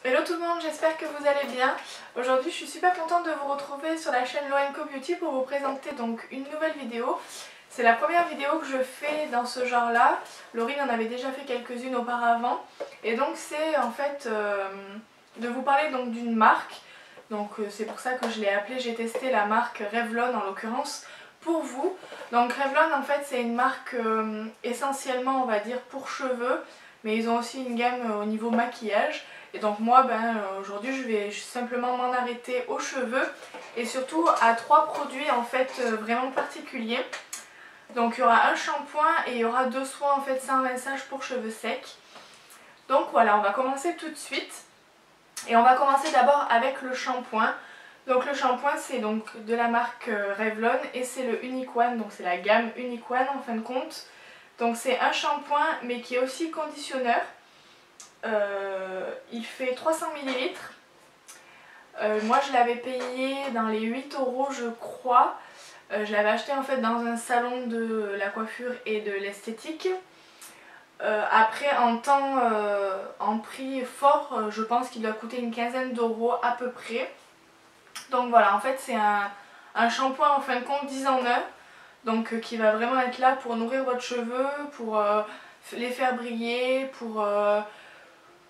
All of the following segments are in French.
Hello tout le monde, j'espère que vous allez bien. Aujourd'hui je suis super contente de vous retrouver sur la chaîne Lorenco Beauty pour vous présenter donc une nouvelle vidéo. C'est la première vidéo que je fais dans ce genre là. Laurine en avait déjà fait quelques-unes auparavant. Et donc c'est en fait de vous parler donc d'une marque. Donc c'est pour ça que je l'ai appelée, j'ai testé la marque Revlon en l'occurrence pour vous. Donc Revlon en fait c'est une marque essentiellement on va dire pour cheveux. Mais ils ont aussi une gamme au niveau maquillage. Et donc moi aujourd'hui je vais simplement m'en arrêter aux cheveux et surtout à trois produits en fait vraiment particuliers. Donc il y aura un shampoing et il y aura deux soins en fait sans rinçage pour cheveux secs. Donc voilà, on va commencer tout de suite. Et on va commencer d'abord avec le shampoing. Donc le shampoing c'est donc de la marque Revlon et c'est le Unique One, donc c'est la gamme Unique One en fin de compte. Donc c'est un shampoing mais qui est aussi conditionneur. Il fait 300 ml. Moi je l'avais payé dans les 8 € je crois. Je l'avais acheté en fait dans un salon de la coiffure et de l'esthétique. Après en prix fort je pense qu'il doit coûter une quinzaine d'euros à peu près. Donc voilà, en fait c'est un shampoing en fin de compte 10 en 1. Donc qui va vraiment être là pour nourrir votre cheveu, pour les faire briller,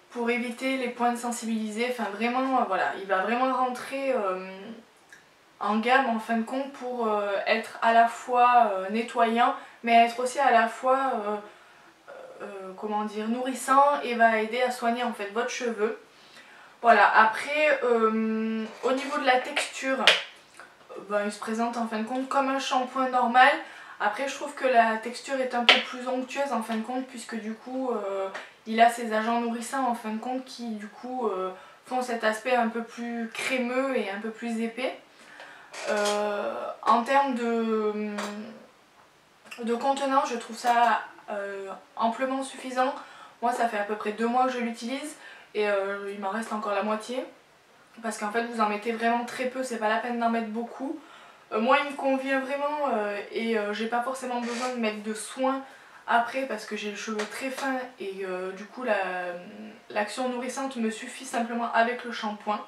pour éviter les points sensibilisés. Enfin vraiment voilà, il va vraiment rentrer en gamme en fin de compte pour être à la fois nettoyant mais être aussi à la fois comment dire, nourrissant et va aider à soigner en fait votre cheveu. Voilà, après au niveau de la texture, il se présente en fin de compte comme un shampoing normal. Après je trouve que la texture est un peu plus onctueuse en fin de compte puisque du coup il a ses agents nourrissants en fin de compte qui du coup font cet aspect un peu plus crémeux et un peu plus épais. En termes de contenant je trouve ça amplement suffisant. Moi ça fait à peu près 2 mois que je l'utilise et il m'en reste encore la moitié. Parce qu'en fait vous en mettez vraiment très peu, c'est pas la peine d'en mettre beaucoup. Moi il me convient vraiment et j'ai pas forcément besoin de mettre de soin après parce que j'ai les cheveux très fins et du coup l'action nourrissante me suffit simplement avec le shampoing.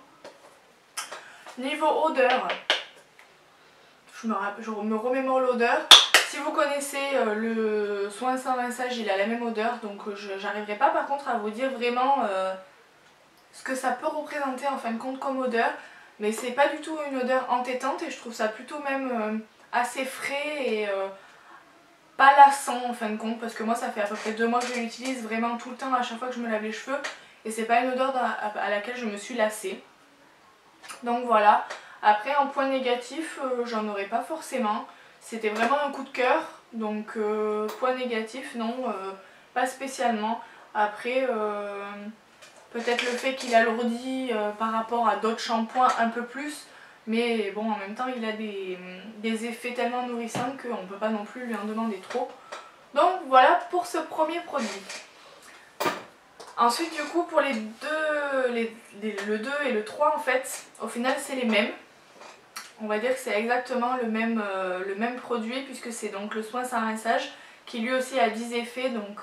Niveau odeur, je me remémore l'odeur. Si vous connaissez le soin sans rinçage, il a la même odeur donc j'arriverai pas par contre à vous dire vraiment ce que ça peut représenter en fin de compte comme odeur. Mais c'est pas du tout une odeur entêtante et je trouve ça plutôt même assez frais et pas lassant en fin de compte parce que moi ça fait à peu près 2 mois que je l'utilise vraiment tout le temps à chaque fois que je me lave les cheveux et c'est pas une odeur à laquelle je me suis lassée. Donc voilà, après en point négatif j'en aurais pas forcément, c'était vraiment un coup de cœur donc point négatif non, pas spécialement. Après peut-être le fait qu'il alourdit par rapport à d'autres shampoings un peu plus. Mais bon, en même temps, il a des effets tellement nourrissants qu'on ne peut pas non plus lui en demander trop. Donc voilà pour ce premier produit. Ensuite, du coup, pour le 2 et le 3, en fait, au final, c'est les mêmes. On va dire que c'est exactement le même produit puisque c'est donc le soin sans rinçage qui lui aussi a 10 effets. Donc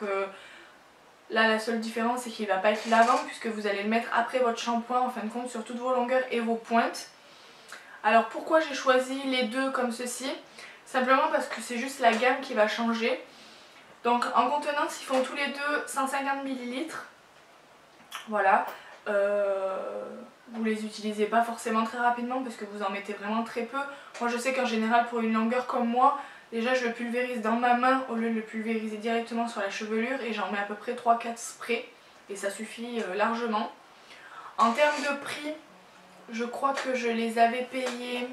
là la seule différence c'est qu'il ne va pas être lavant puisque vous allez le mettre après votre shampoing en fin de compte sur toutes vos longueurs et vos pointes. Alors pourquoi j'ai choisi les deux comme ceci? Simplement parce que c'est juste la gamme qui va changer. Donc en contenance ils font tous les deux 150 ml. Voilà. Vous les utilisez pas forcément très rapidement parce que vous en mettez vraiment très peu. Moi je sais qu'en général pour une longueur comme moi, déjà je le pulvérise dans ma main au lieu de le pulvériser directement sur la chevelure et j'en mets à peu près 3-4 sprays et ça suffit largement. En termes de prix, je crois que je les avais payés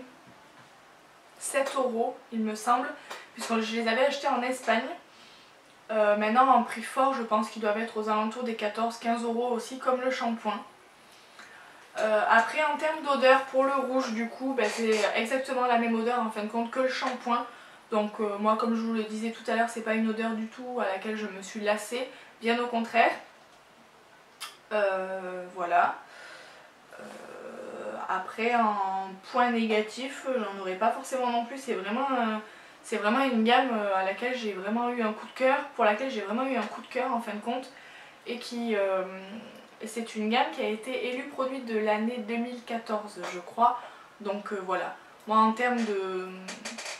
7 € il me semble, puisque je les avais achetés en Espagne. Maintenant en prix fort je pense qu'ils doivent être aux alentours des 14-15 € aussi comme le shampoing. Après en termes d'odeur pour le rouge du coup c'est exactement la même odeur en fin de compte que le shampoing. Donc moi comme je vous le disais tout à l'heure c'est pas une odeur du tout à laquelle je me suis lassée, bien au contraire. Voilà. Après en point négatif j'en aurais pas forcément non plus, c'est vraiment une gamme à laquelle j'ai vraiment eu un coup de cœur, pour laquelle j'ai vraiment eu un coup de cœur en fin de compte et qui et c'est une gamme qui a été élue produit de l'année 2014 je crois. Donc voilà, moi en termes de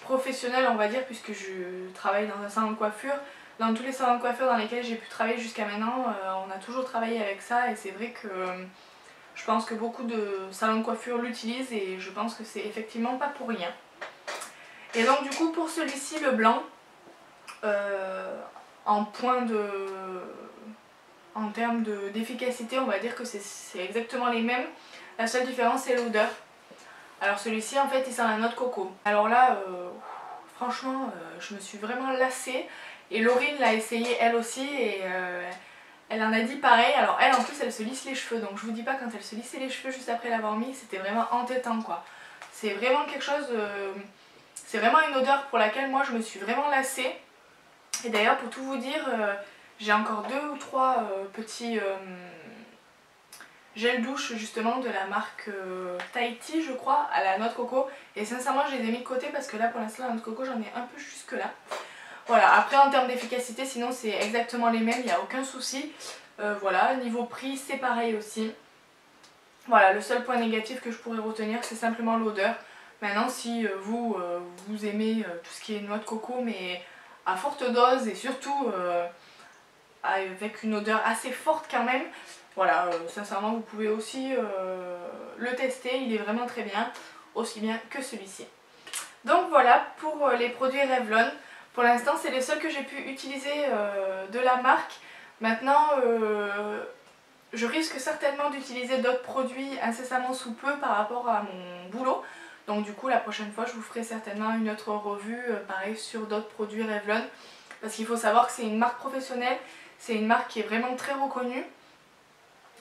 professionnel on va dire, puisque je travaille dans un salon de coiffure, dans tous les salons de coiffure dans lesquels j'ai pu travailler jusqu'à maintenant, on a toujours travaillé avec ça et c'est vrai que je pense que beaucoup de salons de coiffure l'utilisent et je pense que c'est effectivement pas pour rien. Et donc du coup pour celui-ci, le blanc, en termes d'efficacité on va dire que c'est exactement les mêmes. La seule différence c'est l'odeur. Alors celui-ci en fait il sent la noix de coco. Alors là franchement je me suis vraiment lassée et Laurine l'a essayé elle aussi et elle en a dit pareil. Alors elle en plus elle se lisse les cheveux, donc je vous dis pas, quand elle se lissait les cheveux juste après l'avoir mis, c'était vraiment entêtant quoi. C'est vraiment quelque chose, c'est vraiment une odeur pour laquelle moi je me suis vraiment lassée. Et d'ailleurs pour tout vous dire, j'ai encore 2 ou 3 petits gel douche justement de la marque Tahiti je crois, à la noix de coco. Et sincèrement je les ai mis de côté parce que là pour l'instant la noix de coco j'en ai un peu jusque là. Voilà, après en termes d'efficacité sinon c'est exactement les mêmes, il n'y a aucun souci. Voilà, niveau prix c'est pareil aussi. Voilà, le seul point négatif que je pourrais retenir c'est simplement l'odeur. Maintenant si vous aimez tout ce qui est noix de coco mais à forte dose et surtout avec une odeur assez forte quand même, voilà, sincèrement vous pouvez aussi le tester, il est vraiment très bien, aussi bien que celui-ci. Donc voilà pour les produits Revlon. Pour l'instant c'est les seuls que j'ai pu utiliser de la marque. Maintenant je risque certainement d'utiliser d'autres produits incessamment sous peu par rapport à mon boulot. Donc du coup la prochaine fois je vous ferai certainement une autre revue pareil sur d'autres produits Revlon. Parce qu'il faut savoir que c'est une marque professionnelle, c'est une marque qui est vraiment très reconnue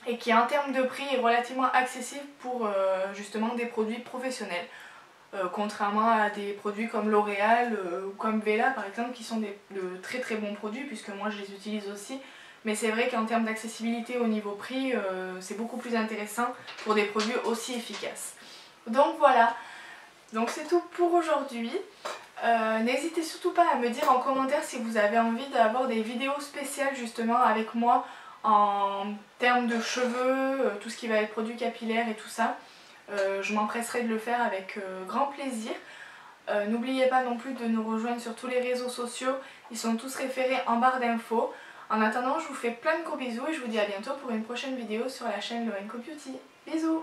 et qui en termes de prix est relativement accessible pour justement des produits professionnels. Contrairement à des produits comme L'Oréal ou comme Vela par exemple qui sont de très très bons produits puisque moi je les utilise aussi. Mais c'est vrai qu'en termes d'accessibilité au niveau prix, c'est beaucoup plus intéressant pour des produits aussi efficaces. Donc voilà, donc c'est tout pour aujourd'hui. N'hésitez surtout pas à me dire en commentaire si vous avez envie d'avoir des vidéos spéciales justement avec moi en termes de cheveux, tout ce qui va être produits capillaires et tout ça. Je m'empresserai de le faire avec grand plaisir. N'oubliez pas non plus de nous rejoindre sur tous les réseaux sociaux, ils sont tous référés en barre d'infos. En attendant, je vous fais plein de gros bisous et je vous dis à bientôt pour une prochaine vidéo sur la chaîne Lorenco Beauty. Bisous!